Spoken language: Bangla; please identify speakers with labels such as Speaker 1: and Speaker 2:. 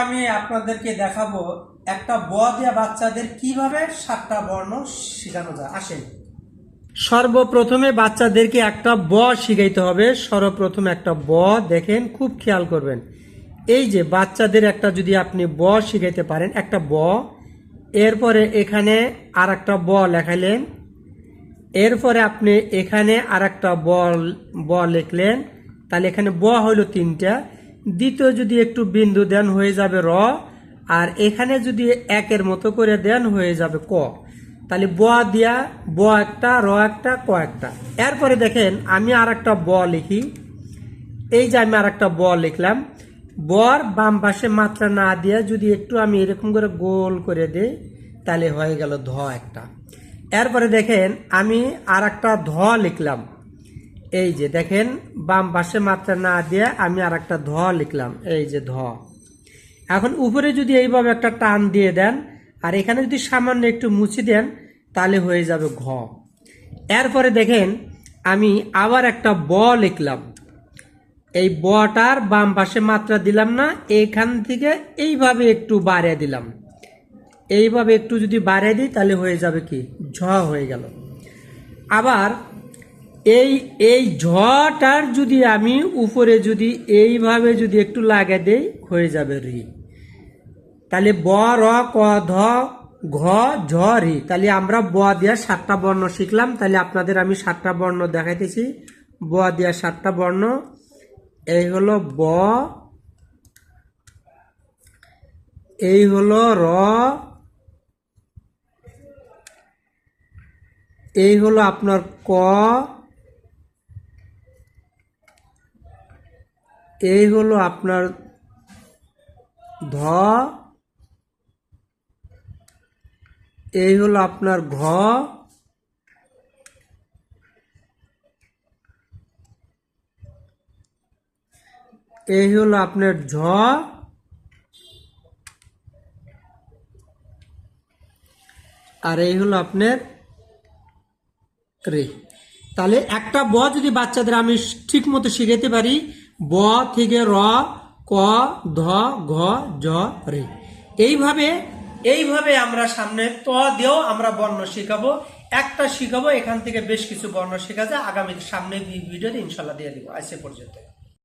Speaker 1: আমি আপনাদেরকে দেখাবো একটা ব দিয়ে বাচ্চাদের কিভাবে 7টা বর্ণ শেখানো যায়। আসেন, সর্বপ্রথমে বাচ্চাদেরকে একটা ব শিখাইতে হবে। সর্বপ্রথম একটা ব দেখেন, খুব খেয়াল করবেন। এই যে বাচ্চাদের একটা যদি আপনি ব শিখাইতে পারেন, একটা ব, এরপরে এখানে আর একটা ব লেখাইলেন, এরপরে আপনি এখানে আর একটা ব লিখলেন, তাহলে এখানে ব হইল 3টা। দ্বিতীয় যদি একটু বিন্দু দেন হয়ে যাবে র, আর এখানে যদি একের মতো করে দেন হয়ে যাবে ক। তাহলে ব দিয়া ব একটা, র একটা, ক একটা। এরপরে দেখেন আমি আর একটা ব লিখি। এই যে আমি আর একটা ব লিখলাম, বর বাম পাশে মাত্রা না দিয়ে যদি একটু আমি এরকম করে গোল করে দিই তাহলে হয়ে গেল ধ একটা। এরপরে দেখেন আমি আর একটা ধ লিখলাম। এই যে দেখেন বাম পাশে মাত্রা না দিয়ে আমি আর একটা ধ লিখলাম, এই যে ধ। এখন উপরে যদি এইভাবে একটা টান দিয়ে দেন আর এখানে যদি সামান্য একটু মুছে দেন তাহলে হয়ে যাবে ঘ। এরপরে দেখেন আমি আবার একটা ব লিখলাম। এই বটার বাম পাশে মাত্রা দিলাম না, এইখান থেকে এইভাবে একটু বাড়িয়ে দিলাম। এইভাবে একটু যদি বাড়িয়ে দিই তাহলে হয়ে যাবে কি ঝ হয়ে গেল। আবার এই ঝটার যদি আমি উপরে যদি এইভাবে যদি একটু লাগিয়ে দেই হয়ে যাবে রি। তাহলে ব, র, ক, ধ, ঘ, ঝ, রি। তাহলে আমরা ব দিয়া 7টা বর্ণ শিখলাম। তাহলে আপনাদের আমি 7টা বর্ণ দেখাইতেছি। ব দিয়া 7টা বর্ণ। এই হলো ব, এই হলো র, এই হলো আপনার ক, এই হলো আপনার ধ, এই হলো আপনার ঘ, এই হলো আপনার ঝ, আর এই হলো আপনার রে। তাহলে একটা ব যদি বাচ্চাদের আমি ঠিক মতো শিখাতে পারি, ব থেকে র, ক, ধ, ঘ, ঝ, রে, এইভাবে আমরা সামনে ত দিয়েও আমরা বর্ণ শিখাবো। একটা শিখাবো, এখান থেকে বেশ কিছু বর্ণ শেখা যায়। আগামী সামনে ভিডিওতে ইনশাল্লাহ দিয়ে দিব। আজ এ পর্যন্ত।